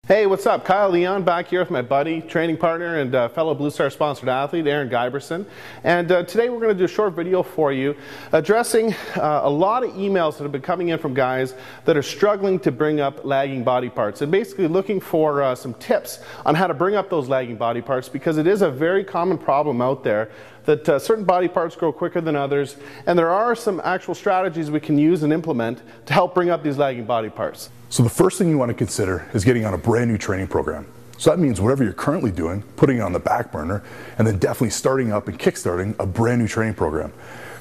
Hey, what's up? Kyle Leon back here with my buddy, training partner, and fellow Blue Star sponsored athlete, Aaron Giberson. And today we're going to do a short video for you addressing a lot of emails that have been coming in from guys that are struggling to bring up lagging body parts and basically looking for some tips on how to bring up those lagging body parts, because it is a very common problem out there that certain body parts grow quicker than others, and there are some actual strategies we can use and implement to help bring up these lagging body parts. So the first thing you want to consider is getting on a brand new training program. So that means whatever you're currently doing, putting it on the back burner, and then definitely starting up and kickstarting a brand new training program.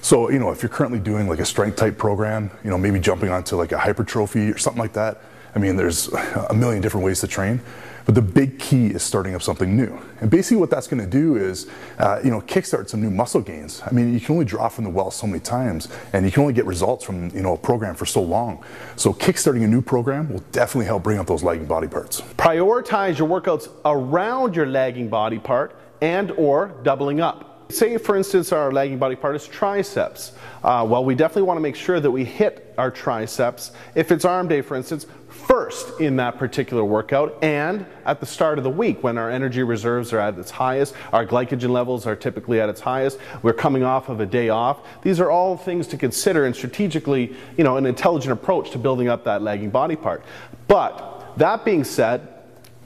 So, if you're currently doing like a strength type program, maybe jumping onto like a hypertrophy or something like that. I mean, there's a million different ways to train, but the big key is starting up something new. And basically what that's going to do is, kickstart some new muscle gains. I mean, you can only draw from the well so many times, and you can only get results from, a program for so long. So kickstarting a new program will definitely help bring up those lagging body parts. Prioritize your workouts around your lagging body part and or doubling up. Say, for instance, our lagging body part is triceps. Well, we definitely want to make sure that we hit our triceps, if it's arm day, for instance, first in that particular workout and at the start of the week when our energy reserves are at its highest, our glycogen levels are typically at its highest, we're coming off of a day off. These are all things to consider and strategically, an intelligent approach to building up that lagging body part. But that being said,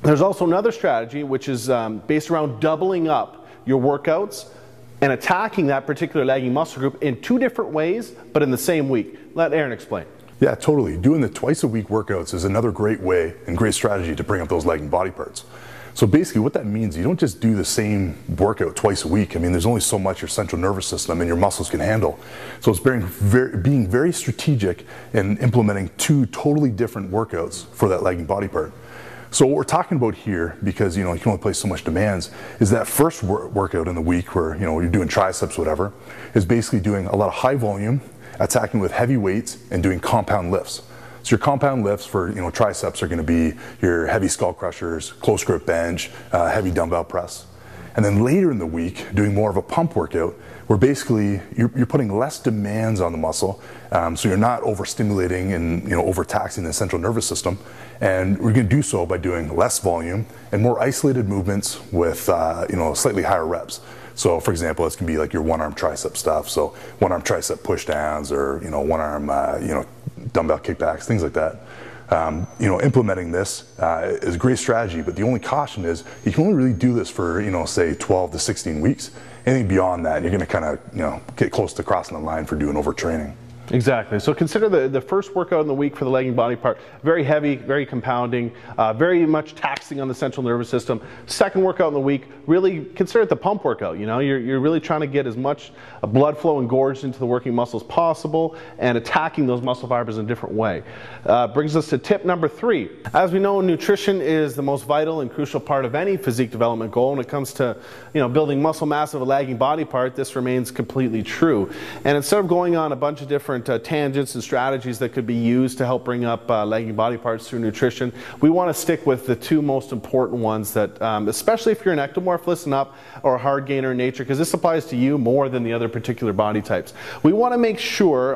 there's also another strategy which is based around doubling up your workouts and attacking that particular lagging muscle group in two different ways, but in the same week. Let Aaron explain. Yeah, totally. Doing the twice a week workouts is another great way and great strategy to bring up those lagging body parts. So basically what that means, you don't just do the same workout twice a week. I mean, there's only so much your central nervous system and your muscles can handle. So it's being very strategic in implementing two totally different workouts for that lagging body part. So what we're talking about here, because you can only place so much demands, is that first workout in the week where you're doing triceps, whatever, is basically doing a lot of high volume, attacking with heavy weights, and doing compound lifts. So your compound lifts for triceps are going to be your heavy skull crushers, close grip bench, heavy dumbbell press. And then later in the week, doing more of a pump workout, where basically you're putting less demands on the muscle, so you're not overstimulating and overtaxing the central nervous system. And we're going to do so by doing less volume and more isolated movements with slightly higher reps. So for example, this can be like your one arm tricep stuff. So one arm tricep push downs, or one arm dumbbell kickbacks, things like that. Implementing this is a great strategy, but the only caution is you can only really do this for say 12 to 16 weeks. Anything beyond that, you're going to kind of get close to crossing the line for doing overtraining. Exactly. So consider the first workout in the week for the lagging body part very heavy, very compounding, very much taxing on the central nervous system. Second workout in the week, really consider it the pump workout. You're really trying to get as much blood flow engorged into the working muscles possible and attacking those muscle fibers in a different way. Brings us to tip number 3. As we know, nutrition is the most vital and crucial part of any physique development goal. When it comes to building muscle mass of a lagging body part, this remains completely true. And instead of going on a bunch of different tangents and strategies that could be used to help bring up lagging body parts through nutrition, we want to stick with the two most important ones that, especially if you're an ectomorph, listen up, or a hard gainer in nature, because this applies to you more than the other particular body types. We want to make sure,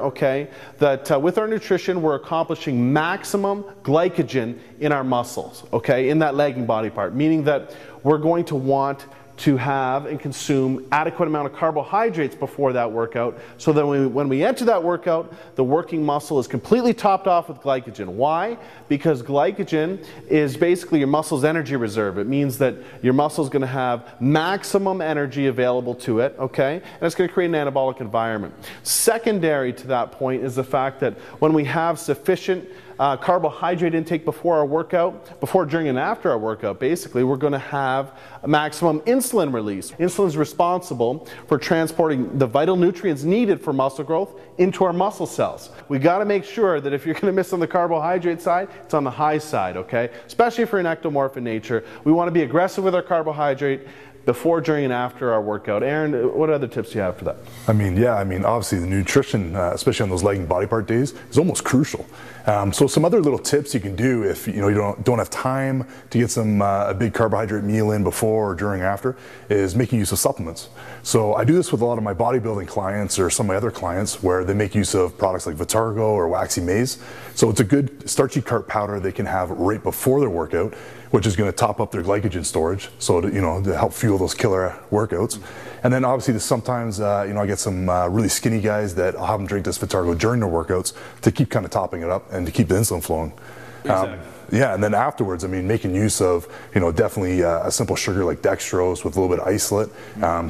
that with our nutrition we're accomplishing maximum glycogen in our muscles, in that lagging body part, meaning that we're going to want to have and consume adequate amount of carbohydrates before that workout, so that when we enter that workout, the working muscle is completely topped off with glycogen. Why? Because glycogen is basically your muscle's energy reserve. It means that your muscle is going to have maximum energy available to it, and it's going to create an anabolic environment. Secondary to that point is the fact that when we have sufficient carbohydrate intake before our workout, before, during, and after our workout, basically, we're going to have a maximum insulin release. Insulin is responsible for transporting the vital nutrients needed for muscle growth into our muscle cells. We got to make sure that if you're going to miss on the carbohydrate side, it's on the high side, Especially if you're an ectomorph in nature. We want to be aggressive with our carbohydrate before, during, and after our workout. Aaron, what other tips do you have for that? I mean, obviously the nutrition, especially on those lagging body part days, is almost crucial. So some other little tips you can do if you don't have time to get a big carbohydrate meal in before or during or after is making use of supplements. So I do this with a lot of my bodybuilding clients or some of my other clients where they make use of products like Vitargo or Waxy Maize. So it's a good starchy carb powder they can have right before their workout, which is going to top up their glycogen storage, so to help fuel those killer workouts. And then obviously sometimes I get some really skinny guys that I'll have them drink this Vitargo during their workouts to keep kind of topping it up and to keep the insulin flowing. Exactly. Yeah, and then afterwards, I mean, making use of definitely a simple sugar like dextrose with a little bit of isolate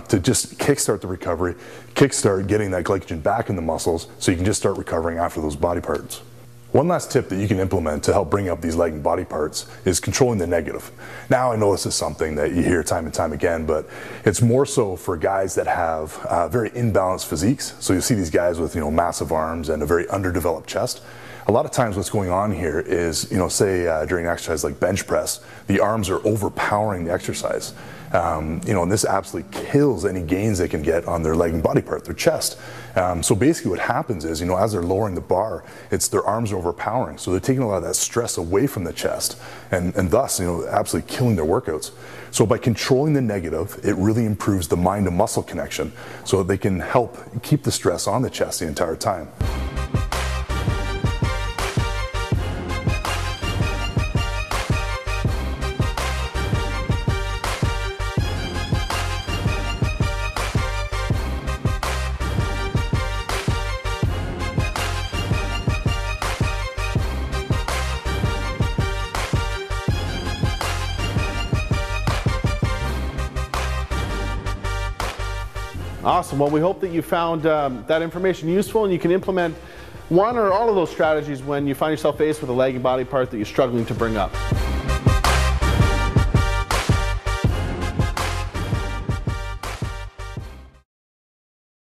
to just kickstart the recovery, kickstart getting that glycogen back in the muscles, so you can just start recovering after those body parts. One last tip that you can implement to help bring up these lagging body parts is controlling the negative. Now I know this is something that you hear time and time again, but it's more so for guys that have very imbalanced physiques. So you see these guys with massive arms and a very underdeveloped chest. A lot of times what's going on here is, say during an exercise like bench press, the arms are overpowering the exercise. And this absolutely kills any gains they can get on their lagging body part, their chest. So basically what happens is, as they're lowering the bar, it's their arms are overpowering. So they're taking a lot of that stress away from the chest and thus, absolutely killing their workouts. So by controlling the negative, it really improves the mind to muscle connection so that they can help keep the stress on the chest the entire time. Awesome. Well, we hope that you found that information useful and you can implement one or all of those strategies when you find yourself faced with a lagging body part that you're struggling to bring up.